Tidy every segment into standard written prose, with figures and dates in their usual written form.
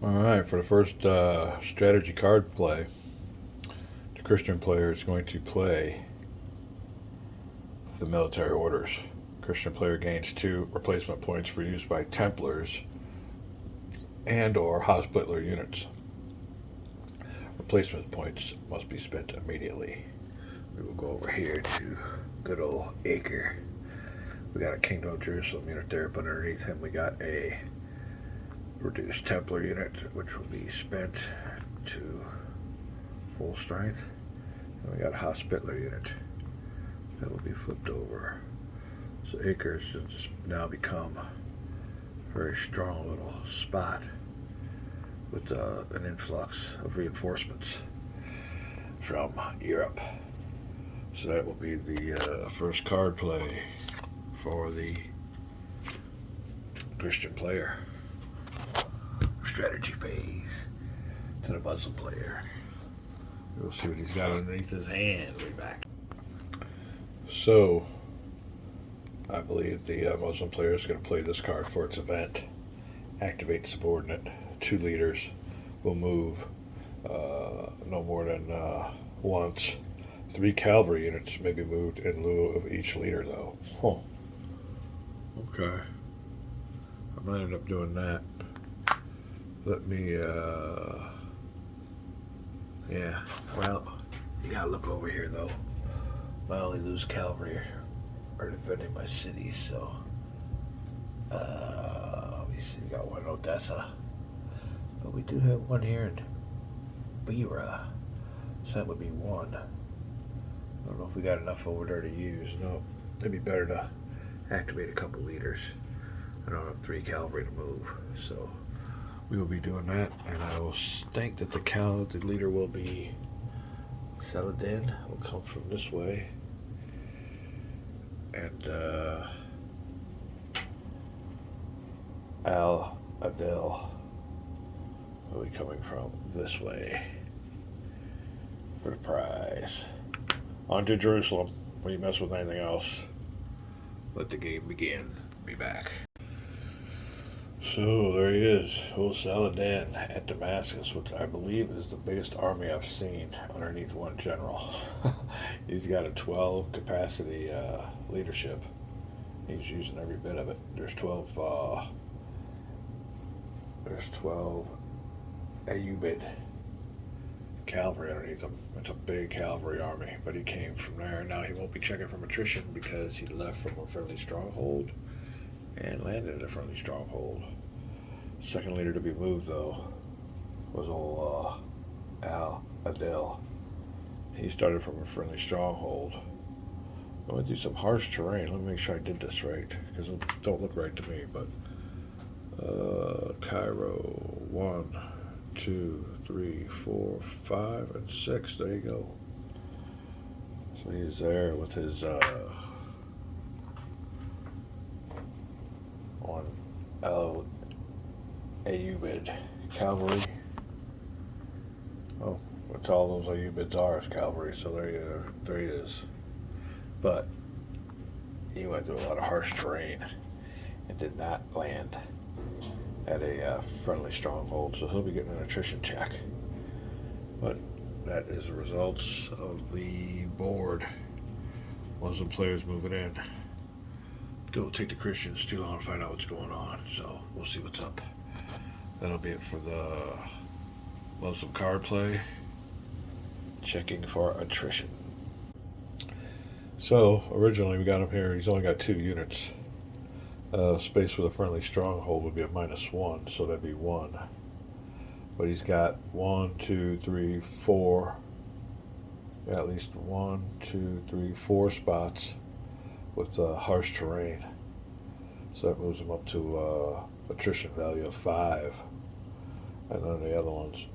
Alright, for the first strategy card play, the Christian player is going to play the military orders. Christian player gains 2 replacement points for use by Templars and or Hospitaller units. Replacement points must be spent immediately. We will go over here to good old Acre. We got a Kingdom of Jerusalem unit there, but underneath him we got a reduced Templar unit, which will be spent to full strength. And we got a Hospitaller unit that will be flipped over. So Acres has just now become a very strong little spot with an influx of reinforcements from Europe. So that will be the first card play for the Christian player. Strategy phase to the Muslim player. We'll see what he's got underneath his hand. Way back. So, I believe the Muslim player is going to play this card for its event. Activate subordinate. 2 leaders will move no more than once. 3 cavalry units may be moved in lieu of each leader, though. Okay. I might end up doing that. Let me, yeah, well, you gotta look over here, though. My only loose cavalry are defending my city, so, let me see, we got one in Odessa, but we do have one here in Beira, so that would be 1. I don't know if we got enough over there to use. No, it'd be better to activate a couple leaders. I don't have 3 cavalry to move, so we will be doing that, and I will think that the leader will be Saladin. Will come from this way, and Al Adel will be coming from this way for the prize. On to Jerusalem. When you mess with anything else, let the game begin. Be back. So there he is, old Saladin at Damascus, which I believe is the biggest army I've seen underneath one general. He's got a 12 capacity leadership. He's using every bit of it. There's 12 Ayyubid cavalry underneath him. It's a big cavalry army, but he came from there. Now he won't be checking from attrition because he left from a friendly stronghold and landed at a friendly stronghold. Second leader to be moved, though, was old Al Adel. He started from a friendly stronghold. I went through some harsh terrain. Let me make sure I did this right, because it don't look right to me, but Cairo, 1, 2, 3, 4, 5, and 6. There you go. So he's there with his on Al Ayyubid cavalry. Oh, that's all those Ayyubids are is cavalry. So there he is. But he went through a lot of harsh terrain and did not land at a friendly stronghold, so he'll be getting an attrition check. But that is the results of the board. Muslim players moving in. Don't take the Christians too long to find out what's going on, so we'll see what's up. That'll be it for the Muslim card play. Checking for attrition. So originally we got him here. He's only got 2 units. Space with a friendly stronghold would be a -1, so that'd be 1. But he's got 1, 2, 3, 4. Yeah, at least 1, 2, 3, 4 spots with harsh terrain. So that moves him up to attrition value of 5. And then the other ones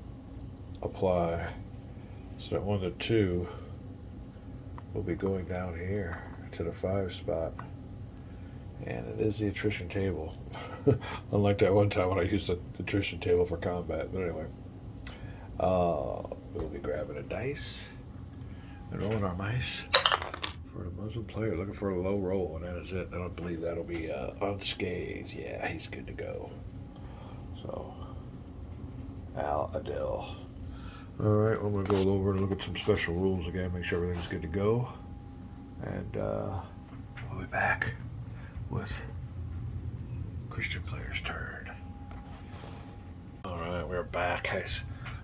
apply. So that 1 to 2 will be going down here to the 5 spot. And it is the attrition table. Unlike that one time when I used the attrition table for combat. But anyway, we'll be grabbing a dice and rolling our mice for the Muslim player. Looking for a low roll, and that is it. I don't believe that'll be unscathed. Yeah, he's good to go. So Al-Adil. Alright, I'm going to go over and look at some special rules again, make sure everything's good to go. And we'll be back with Christian player's turn. Alright, we're back. I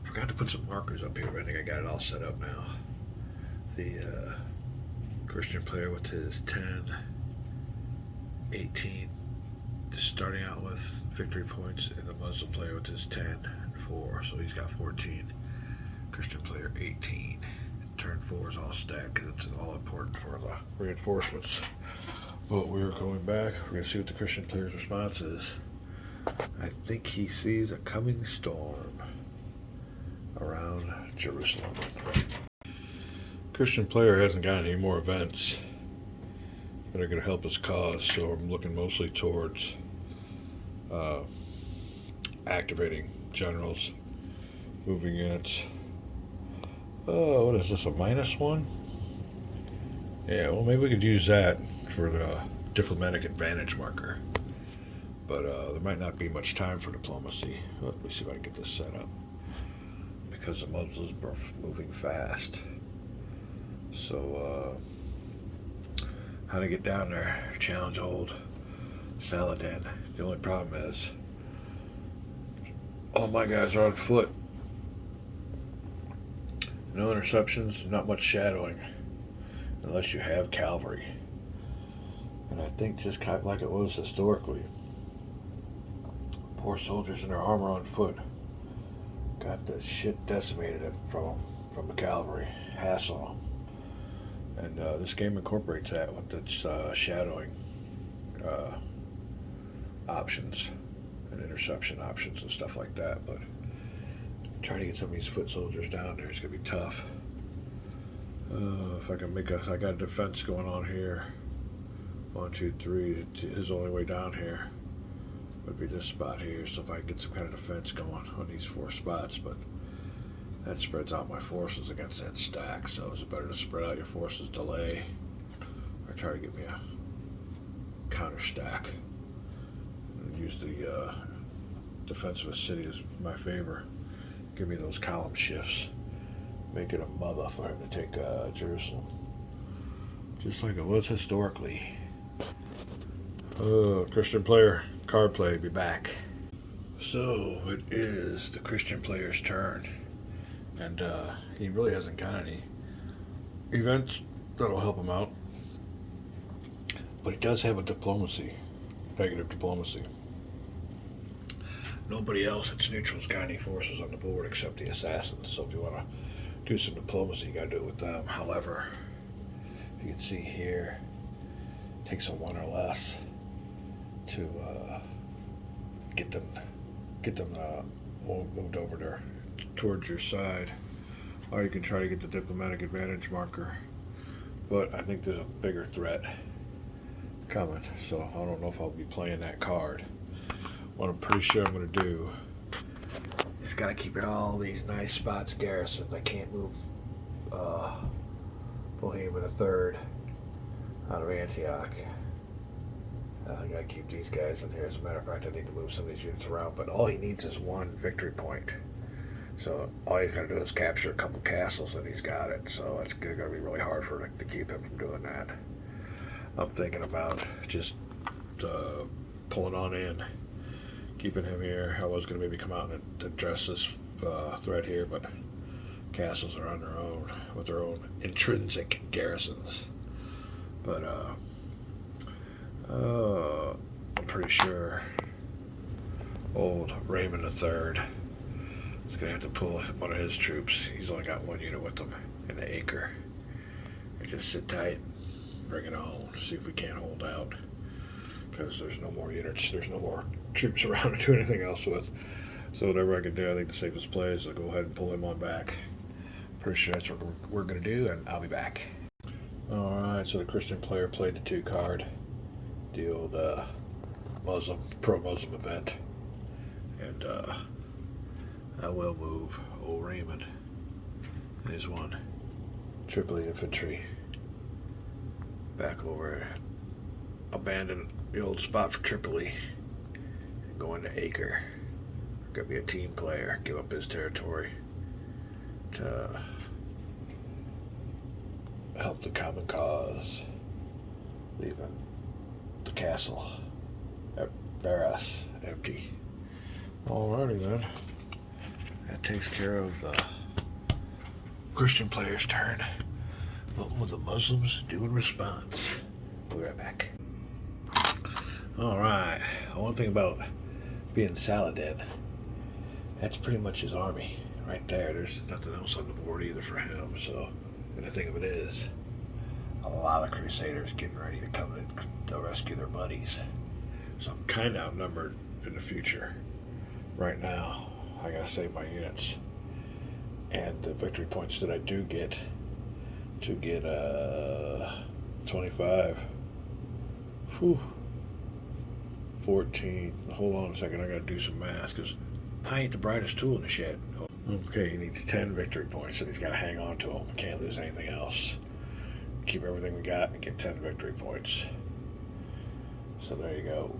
forgot to put some markers up here, but I think I got it all set up now. The Christian player with his 10, 18, starting out with victory points, and the Muslim player with his 10 and 4, so he's got 14. Christian player 18. Turn 4 is all stacked because it's all important for the reinforcements. But we're going back. We're going to see what the Christian player's response is. I think he sees a coming storm around Jerusalem. Christian player hasn't got any more events that are going to help his cause, so I'm looking mostly towards activating generals, moving units. Oh, what is this, a -1? Yeah, well, maybe we could use that for the diplomatic advantage marker. But there might not be much time for diplomacy. Let me see if I can get this set up. Because the Muslims are moving fast. So, how to get down there? Challenge old Saladin. The only problem is, all my guys are on foot. No interceptions, not much shadowing, unless you have cavalry. And I think just kind of like it was historically, poor soldiers in their armor on foot got the shit decimated from the cavalry, hassle them. And this game incorporates that with its shadowing options and interception options and stuff like that. But trying to get some of these foot soldiers down there is going to be tough. If I can I got a defense going on here. 1, 2, 3. His only way down here would be this spot here. So if I can get some kind of defense going on these 4 spots, but that spreads out my forces against that stack. So is it better to spread out your forces, delay, or try to get me a counter stack? And use the defense of a city as my favor. Give me those column shifts. Make it a mother for him to take Jerusalem. Just like it was historically. Christian player, card play, be back. So it is the Christian player's turn. And he really hasn't got any events that'll help him out. But he does have a diplomacy, negative diplomacy. Nobody else that's neutral's got any forces on the board except the assassins. So if you want to do some diplomacy, you got to do it with them. However, you can see here, it takes a 1 or less to get them moved over there towards your side. Or you can try to get the diplomatic advantage marker. But I think there's a bigger threat coming, so I don't know if I'll be playing that card. What I'm pretty sure I'm going to do is got to keep all these nice spots garrisoned. I can't move Bohemia III out of Antioch. I got to keep these guys in here. As a matter of fact, I need to move some of these units around, but all he needs is 1 victory point. So all he's got to do is capture a couple castles and he's got it. So it's going to be really hard to keep him from doing that. I'm thinking about just pulling on in, keeping him here. I was going to maybe come out and address this threat here, but castles are on their own with their own intrinsic garrisons. But I'm pretty sure old Raymond III is going to have to pull one of his troops. He's only got 1 unit with him in the acre. And just sit tight, bring it on, see if we can't hold out. Because there's no more units, there's no more troops around to do anything else with. So whatever I can do, I think the safest play is to go ahead and pull him on back. Pretty sure that's what we're going to do, and I'll be back. Alright, so the Christian player played the 2 card. The old pro-Muslim event. And I will move old Raymond and his 1 Tripoli infantry back over, abandon the old spot for Tripoli, and go into Acre, Gonna be a team player. Give up his territory to help the common cause. Leaving the castle, Barras, empty. Alrighty then. That takes care of the Christian player's turn. What will the Muslims do in response? We'll be right back. Alright. One thing about being Saladin, that's pretty much his army right there. There's nothing else on the board either for him. So, and the thing of it is, a lot of Crusaders getting ready to come in to rescue their buddies. So I'm kind of outnumbered in the future. Right now, I gotta save my units. And the victory points that I do get to get 25. Whew. 14. Hold on a second, I gotta do some math because I ain't the brightest tool in the shed. Okay, he needs 10 victory points, so he's gotta hang on to them. Can't lose anything else. Keep everything we got and get 10 victory points. So there you go.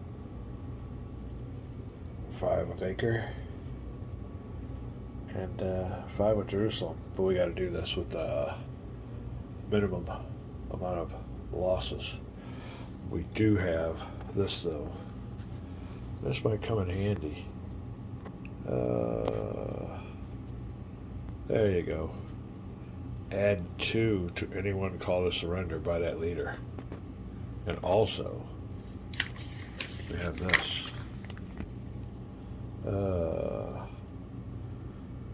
5 with Acre. And 5 with Jerusalem. But we gotta do this with the minimum amount of losses. We do have this though. This might come in handy. There you go. Add 2 to anyone called to surrender by that leader. And also, we have this.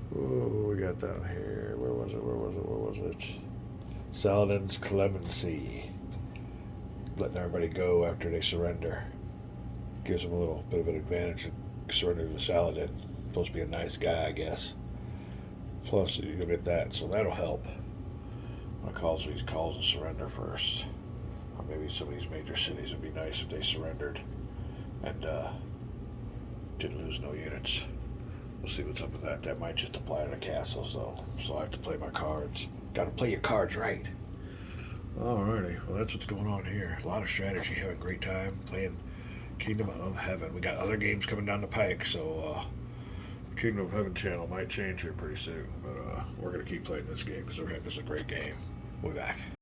What we got down here? Where was it? Saladin's clemency. Letting everybody go after they surrender. Gives them a little bit of an advantage to surrender to Saladin. Supposed to be a nice guy, I guess. Plus, you'll get that, so that'll help. My calls these calls and surrender first. Or maybe some of these major cities would be nice if they surrendered and didn't lose no units. We'll see what's up with that. That might just apply to the castles, though. So I have to play my cards. Gotta play your cards right. Alrighty, well that's what's going on here. A lot of strategy, having a great time playing Kingdom of Heaven. We got other games coming down the pike, so Kingdom of Heaven channel might change here pretty soon. But we're gonna keep playing this game because this is a great game. We'll be back.